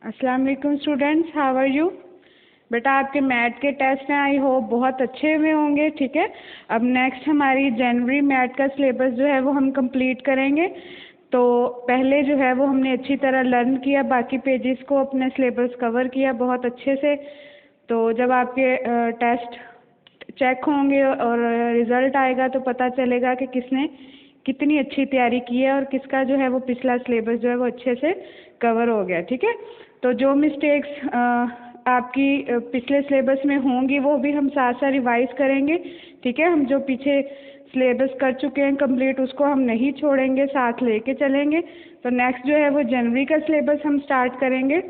अस्सलाम वालेकुम students, how are you. बेटा आपके मैथ के टेस्ट हैं, आई होप बहुत अच्छे हुए होंगे। ठीक है, अब नेक्स्ट हमारी जनवरी मैथ का सिलेबस जो है वो हम कंप्लीट करेंगे। तो पहले जो है वो हमने अच्छी तरह लर्न किया, बाकी पेजेस को अपने सिलेबस कवर किया बहुत अच्छे से। तो जब आपके टेस्ट चेक होंगे और रिज़ल्ट आएगा तो पता चलेगा कि किसने कितनी अच्छी तैयारी की है और किसका जो है वो पिछला सिलेबस जो है वो अच्छे से कवर हो गया। ठीक है, तो जो मिस्टेक्स आपकी पिछले सिलेबस में होंगी वो भी हम साथ साथ रिवाइज करेंगे। ठीक है, हम जो पीछे सिलेबस कर चुके हैं कंप्लीट उसको हम नहीं छोड़ेंगे, साथ लेके चलेंगे। तो नेक्स्ट जो है वो जनवरी का सिलेबस हम स्टार्ट करेंगे।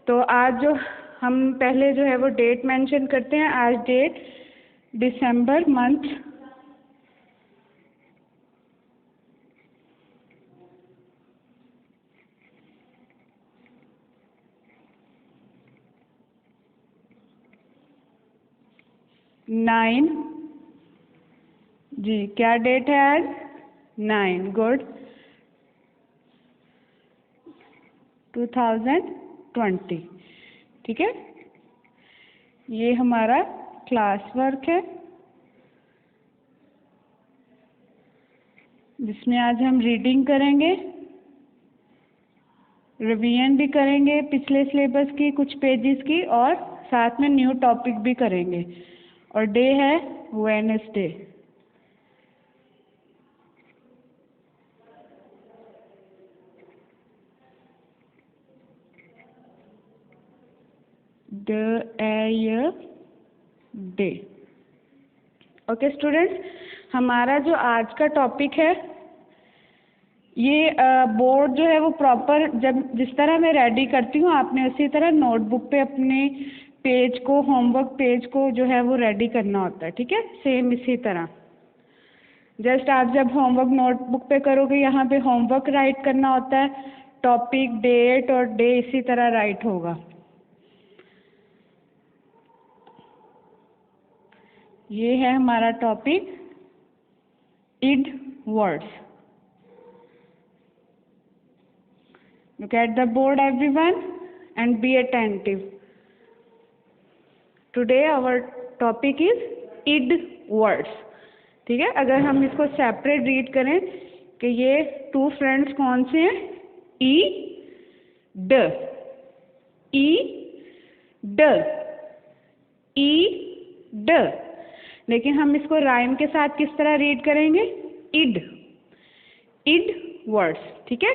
तो आज जो हम पहले जो है वो डेट मेंशन करते हैं। आज डेट दिसंबर मंथ 9 जी, क्या डेट है आज? 9 गुड 2020। ठीक है, ये हमारा क्लास वर्क है जिसमें आज हम रीडिंग करेंगे, रिवीजन भी करेंगे पिछले सिलेबस की कुछ पेजेस की, और साथ में न्यू टॉपिक भी करेंगे। और डे है वेडनेसडे। डे। ओके स्टूडेंट्स, हमारा जो आज का टॉपिक है ये बोर्ड जो है वो प्रॉपर जब जिस तरह मैं रेडी करती हूँ आपने उसी तरह नोटबुक पे अपने पेज को, होमवर्क पेज को जो है वो रेडी करना होता है। ठीक है, सेम इसी तरह जस्ट आप जब होमवर्क नोटबुक पे करोगे यहाँ पे होमवर्क राइट करना होता है, टॉपिक, डेट और डे इसी तरह राइट होगा। ये है हमारा topic id words. Look at the board everyone and be attentive. Today our topic is id words. ठीक है, अगर हम इसको सेपरेट रीड करें कि ये टू फ्रेंड्स कौन से हैं, ई ड, ई ड, ई ड, लेकिन हम इसको राइम के साथ किस तरह रीड करेंगे, इड, इड वर्ड्स। ठीक है,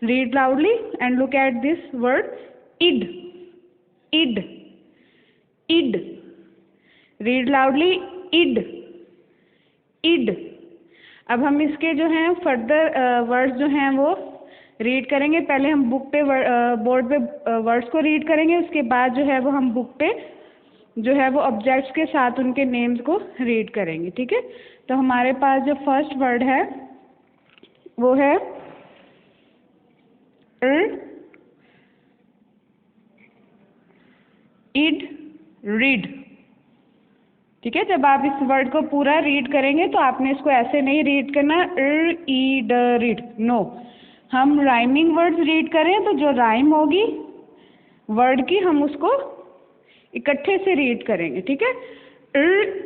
read loudly and look at this word id, id, id, read loudly id, id. अब हम इसके जो हैं फर्दर वर्ड्स जो हैं वो रीड करेंगे। पहले हम बुक पे बोर्ड पे वर्ड्स को रीड करेंगे, उसके बाद जो है वो हम बुक पे जो है वो ऑब्जेक्ट्स के साथ उनके नेम्स को रीड करेंगे। ठीक है, तो हमारे पास जो फर्स्ट वर्ड है वो है इड, रीड। ठीक है, जब आप इस वर्ड को पूरा रीड करेंगे तो आपने इसको ऐसे नहीं रीड करना ईड रीड, नो। हम राइमिंग वर्ड्स रीड करें तो जो राइम होगी वर्ड की हम उसको इकट्ठे से रीड करेंगे। ठीक है,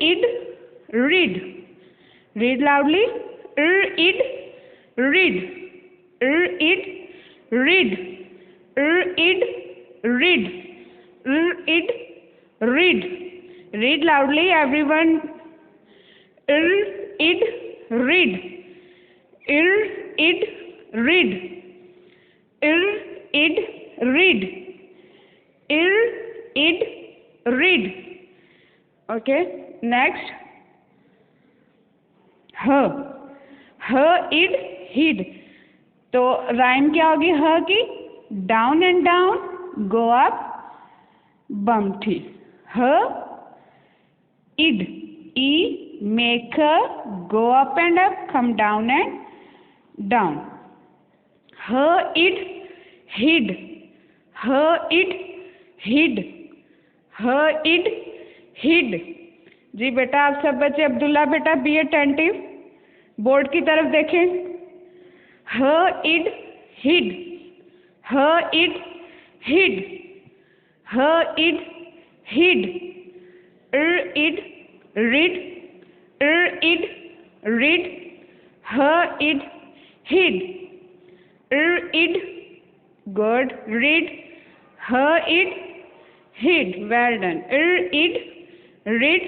id read, read loudly id read, id read, id read, id read, read loudly everyone, id read, id read, id read, id read। okay, next ह id hid। तो राइम क्या होगी ह की, down and down, go up, बम्पटी। ह id, e make her go up and up, come down and down। her id hid, her id hid, her id hid। जी बेटा आप सब बच्चे, अब्दुल्ला बेटा बी अटेंटिव, बोर्ड की तरफ देखें। her id hid, her id hid, id, hid, id, rid, id, rid, id, hid, id, good, rid, id, hid, well done, id, rid,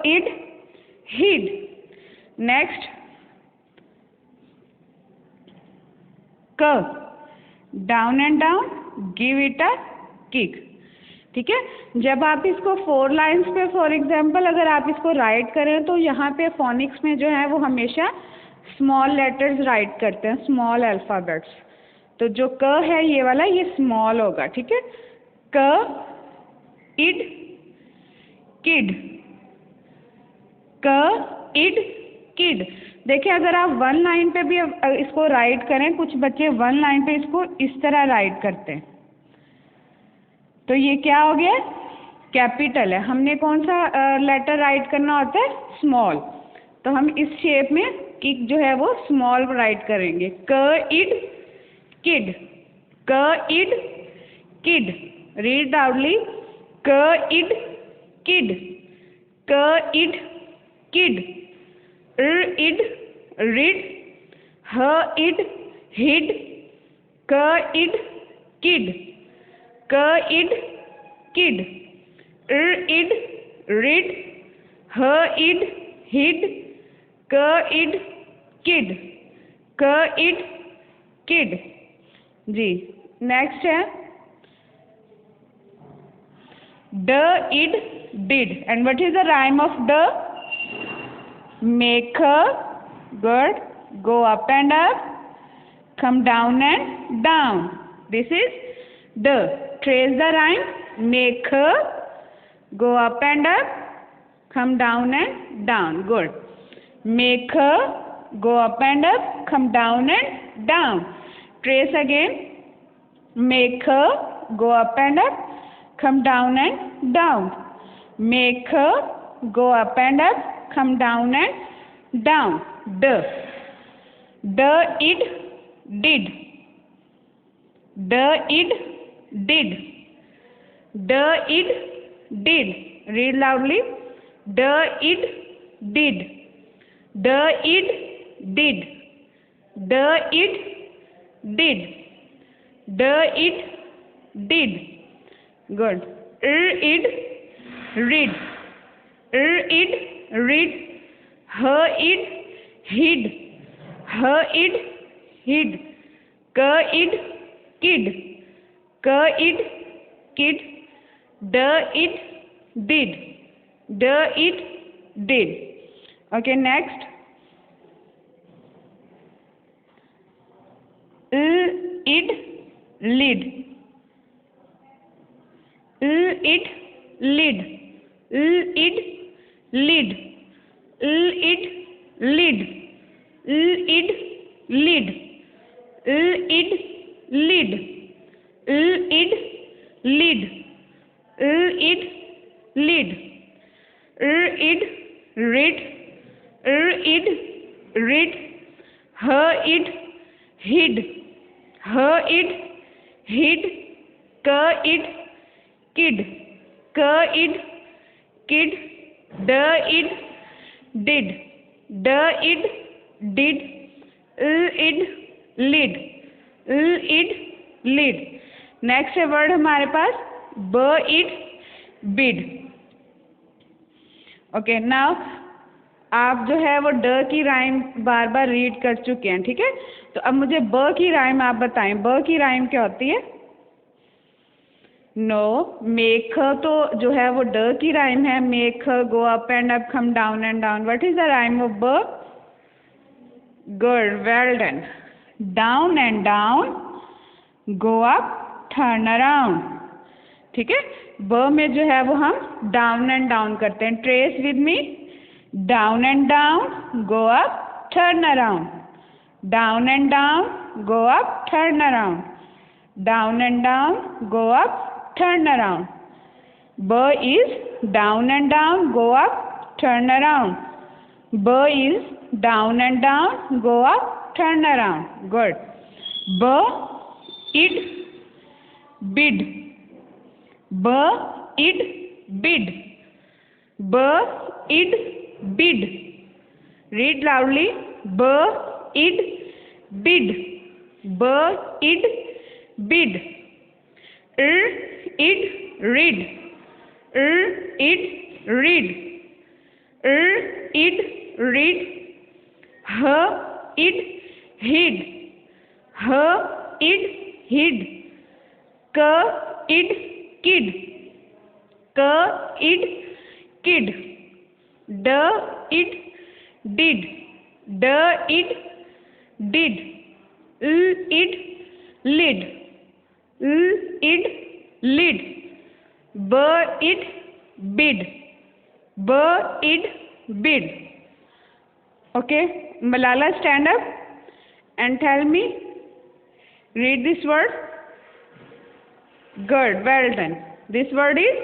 id, hid. Next, k, down and down, give it a kick. ठीक है, जब आप इसको 4 lines पे for example अगर आप इसको right करें तो यहाँ पे फोनिक्स में जो है वो हमेशा स्मॉल लेटर्स राइट करते हैं, स्मॉल अल्फ़ाबेट्स। तो जो क है ये वाला ये स्मॉल होगा, ठीक है। क, इड, किड, क, इड, किड। देखिए अगर आप 1 लाइन पे भी इसको राइट करें, कुछ बच्चे 1 लाइन पे इसको इस तरह राइट करते हैं, तो ये क्या हो गया, कैपिटल है। हमने कौन सा लेटर राइट करना होता है, स्मॉल, तो हम इस शेप में किक जो है वो स्मॉल राइट करेंगे। क, इड, किड, क, इड, किड, रीड लाउडली, क, इड, किड, क, id, kid, id, rid, id, hid, k, id, kid, k, id, kid, id, rid, id, hid, k, id, kid, k, id, kid। जी, next है d, id, did, and what is the rhyme of d? Make, good, go up and up, come down and down. This is the. Trace the rhyme. Make, go up and up, come down and down. Good. Make, go up and up, come down and down. Trace again. Make, go up and up, come down and down. Make, go up and up, come down and down. D, id, did, d, id, did, d, id, did. Read loudly. D, id, did, d, id, did, d, id, did, d, id, did. Good. Id, read, id, read, id, hid, id, hid, k, id, kid, k, id, kid, d, id, did, d, id, did. Okay, next. Id, lid, id, lid, id, lid, id, lid, id, lid, id, lid, id, lid, id, lid, id, rid, id, rid, id, hid, id, hid, k, id, kid, k, id, kid, d, id, did, d, id, did, id, lid, id, lid. Next है word हमारे पास ब, id, bid. Okay, now आप जो है वो ड की rhyme बार बार read कर चुके हैं, ठीक है। तो अब मुझे ब की राइम आप बताएं, ब की राइम क्या होती है? नो, मेक तो जो है वो ड की राइम है। Make, go up and up, come down and down. What is the rhyme of ब? Good, well done. Down and down, go up, turn around, ठीक है। ब में जो है वो हम डाउन एंड डाउन करते हैं। Trace with me, down and down, go up, turn around, down and down, go up, turn around, down and down, go up, turn around. B is down and down, go up, turn around. B is down and down, go up, turn around. Good. B, id, bid, b id bid, b id bid. Read loudly. b id bid, b id bid. Id read, id read, id read. Id hid, id hid. Id kid, id kid. Id did, id did. Id lid, id lid. Id bid, id bid. Okay, Malala, stand up and tell me. Read this word. Good, well done. This word is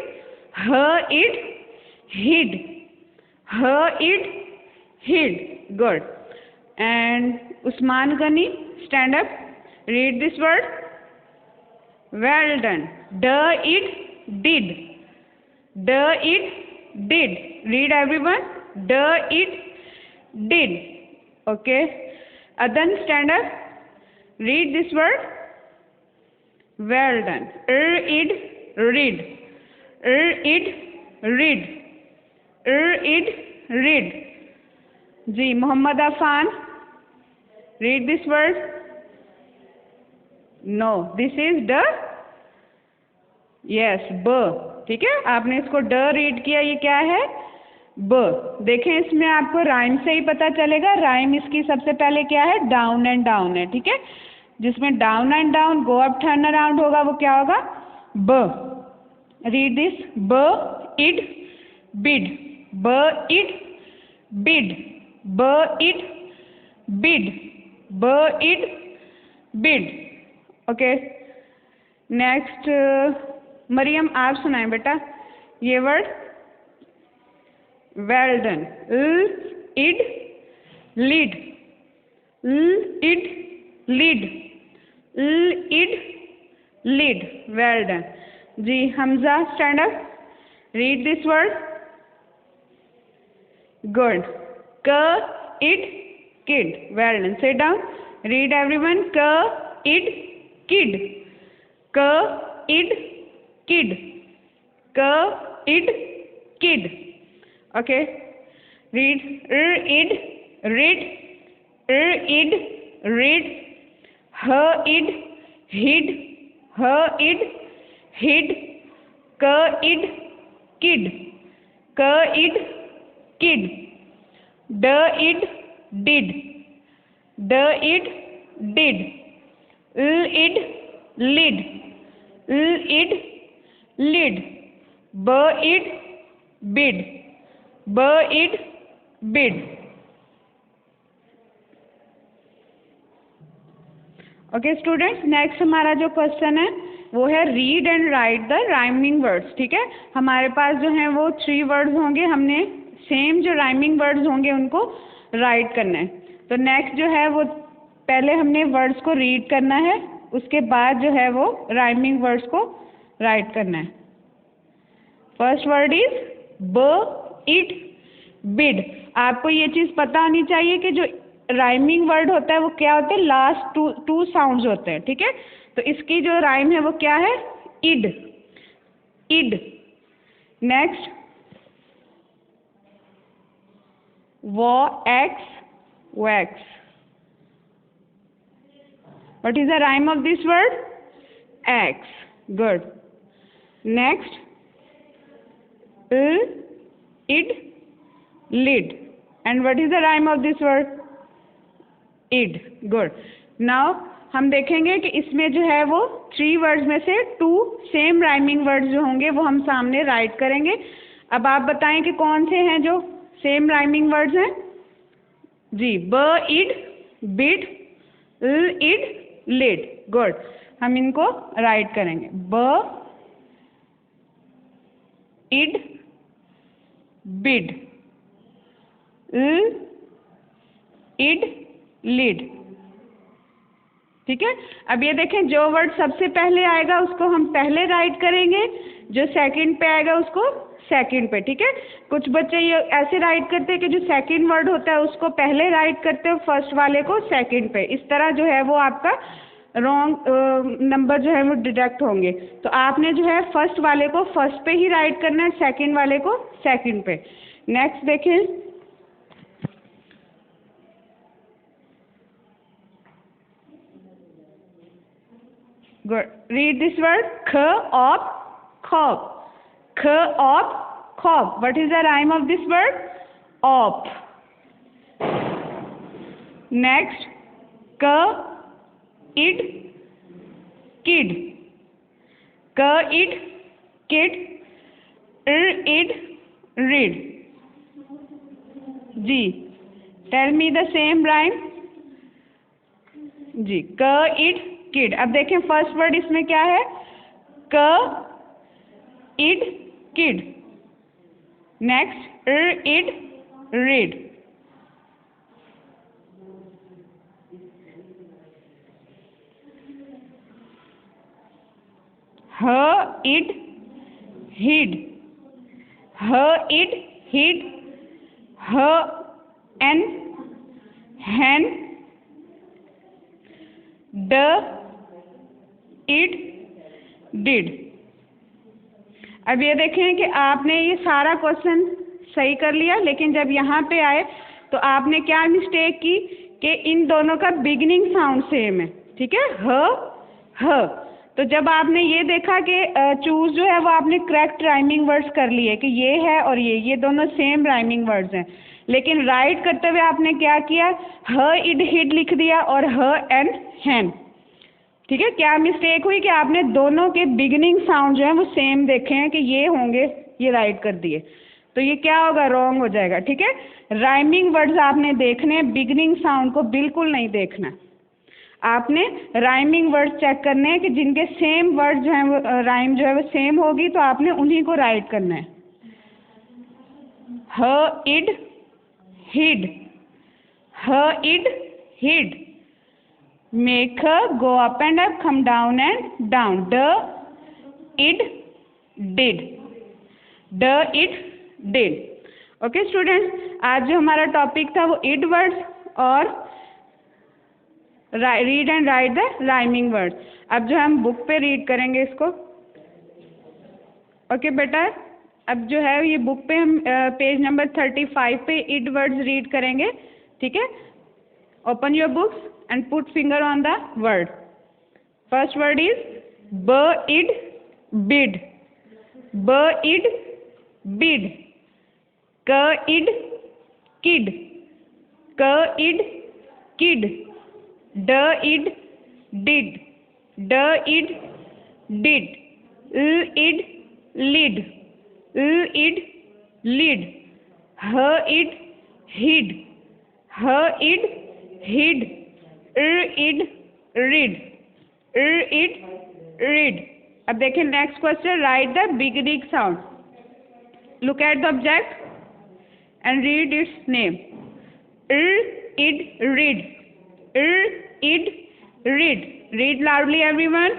id hid, id hid. Good. And Usman Ghani, stand up. Read this word. Well done. Id did, id did. Read everyone. Id did. Okay. Adan, stand up. Read this word. Well done. Id read, id read, id read. जी, Mohammad Afan, read this word. No, this is the, yes, b. ठीक है, आपने इसको ड read किया, ये क्या है? ब. देखें, इसमें आपको राइम से ही पता चलेगा. राइम इसकी सबसे पहले क्या है? डाउन एंड डाउन है. ठीक है, जिसमें down and down, go up turn around होगा, वो क्या होगा? ब. Read this. ब इड बिड, ब इड बिड, ब इड बिड, ब id bid. Okay, next Maryam, आप सुनाएं बेटा ये word. Well done. Id lead, id lead, id lead. Well done. जी, Hamza, stand up. Read this word. Good. Id kid. Well done. Sit down. Read everyone. Id kid, id kid, id kid. Okay. Read. Id read, id read. Id hid, id hid. Id kid, id kid. Id did, id did. Id lid, id lid. Id bid, id bid. Okay students, next हमारा जो question है वो है read and right the rhyming words. ठीक है, हमारे पास जो हैं वो 3 वर्ड्स होंगे. हमने सेम जो राइमिंग वर्ड्स होंगे उनको राइट करना है. तो नेक्स्ट जो है वो पहले हमने वर्ड्स को रीड करना है, उसके बाद जो है वो राइमिंग वर्ड्स को राइट करना है. फर्स्ट वर्ड इज ब इट बिड. आपको ये चीज़ पता होनी चाहिए कि जो राइमिंग वर्ड होता है वो क्या होता है? लास्ट टू साउंड्स होते हैं. ठीक है, तो इसकी जो राइम है वो क्या है? Id, id. Next wax, wax. What is the rhyme of this word? X. Good. Next, id, lid. And what is the rhyme of this word? Id. Good. Now हम देखेंगे कि इसमें जो है वो 3 वर्ड्स में से 2 सेम राइमिंग वर्ड्स जो होंगे वो हम सामने राइट करेंगे. अब आप बताएं कि कौन से हैं जो सेम राइमिंग वर्ड्स हैं. जी, ब id bid, id lid. Good. हम इनको राइट करेंगे. ब इड बिड, इड लिड. ठीक है। अब ये देखें, जो वर्ड सबसे पहले आएगा उसको हम पहले राइट करेंगे, जो सेकंड पे आएगा उसको सेकंड पे, ठीक है। कुछ बच्चे ये ऐसे राइट करते हैं कि जो सेकंड वर्ड होता है उसको पहले राइट करते हैं, फर्स्ट वाले को सेकंड पे। इस तरह जो है वो आपका रॉन्ग नंबर जो है वो डिडक्ट होंगे। तो आपने जो है फर्स्ट वाले को फर्स्ट पे ही राइट करना है, सेकंड वाले को सेकंड पे। नेक्स्ट देखें, good, read this word, ख of khop, ख of khop. What is the rhyme of this word? Op. Next, k id kid, k id kid, id read. Ji, tell me the same rhyme. जी, क id kid. अब देखें first word इसमें क्या है, क id kid. Next, id read. ह end hid, ह end hid, ह एन हैन, ड इट डिड। अब ये देखें कि आपने ये सारा क्वेश्चन सही कर लिया, लेकिन जब यहाँ पे आए तो आपने क्या मिस्टेक की कि इन दोनों का बिगिनिंग साउंड सेम है, ठीक है, ह। तो जब आपने ये देखा कि चूज जो है वो आपने करेक्ट राइमिंग वर्ड्स कर लिए कि ये है और ये दोनों सेम राइमिंग वर्ड्स हैं, लेकिन राइट करते हुए आपने क्या किया, ह इड हिड लिख दिया और ह एंड हैन, ठीक है। क्या मिस्टेक हुई कि आपने दोनों के बिगिनिंग साउंड जो है वो सेम देखे हैं कि ये होंगे, ये राइट कर दिए, तो ये क्या होगा, रॉन्ग हो जाएगा, ठीक है। राइमिंग वर्ड्स आपने देखने हैं, बिगिनिंग साउंड को बिल्कुल नहीं देखना। आपने राइमिंग वर्ड्स चेक करने हैं कि जिनके सेम वर्ड जो है वो राइम जो है वो सेम होगी, तो आपने उन्हीं को राइट करना है। ह इड हिड, ह end hid, make go up and up, come down and down, d id did, d id did। Okay students, आज जो हमारा टॉपिक था वो इड वर्ड्स और read and right the rhyming words. अब जो हम बुक पे रीड करेंगे इसको। ओके बेटा, अब जो है ये बुक पे हम पेज नंबर 35 पे इड वर्ड्स रीड करेंगे, ठीक है। Open your books and put finger on the word. First word is b-id bid, b-id bid, k-id kid, k-id kid, d-id did, d-id did, l-id lid, l-id lid, h-id hid, h-id hid, id read, id read। अब देखें next question, right the beginning sound. Look at the object and read it's name. id read, id read, read loudly everyone,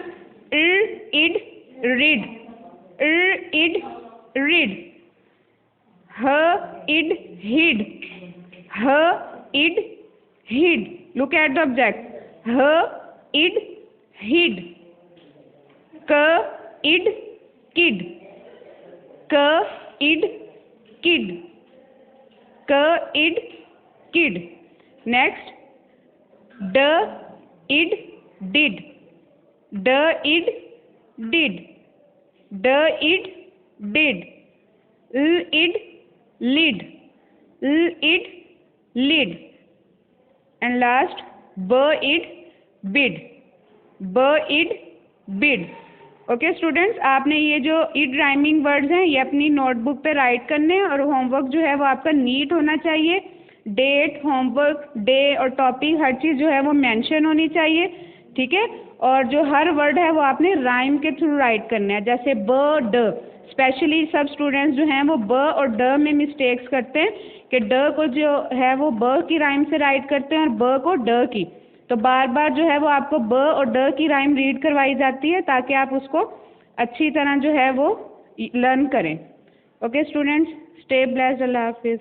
id read, id read, id hid, id hid, look at the object, id hid, id kid, id kid, id kid। Next, id did, id did, id did, id lid, id lid, and last b-id bid, b-id bid। Okay students, आपने ये जो end rhyming words हैं ये अपनी notebook पे right करने हैं और होमवर्क जो है वो आपका नीट होना चाहिए। डेट, होमवर्क, डे और टॉपिक हर चीज़ जो है वो मेंशन होनी चाहिए, ठीक है। और जो हर वर्ड है वो आपने राइम के थ्रू राइट करना है, जैसे ब ड। स्पेशली सब स्टूडेंट्स जो हैं वो ब और ड में मिस्टेक्स करते हैं कि ड को जो है वो ब की राइम से राइट करते हैं और ब को ड की। तो बार बार जो है वो आपको ब और ड की राइम रीड करवाई जाती है ताकि आप उसको अच्छी तरह जो है वो लर्न करें। ओके स्टूडेंट्स, स्टे ब्लेस्ड, अल्लाह हाफिज़।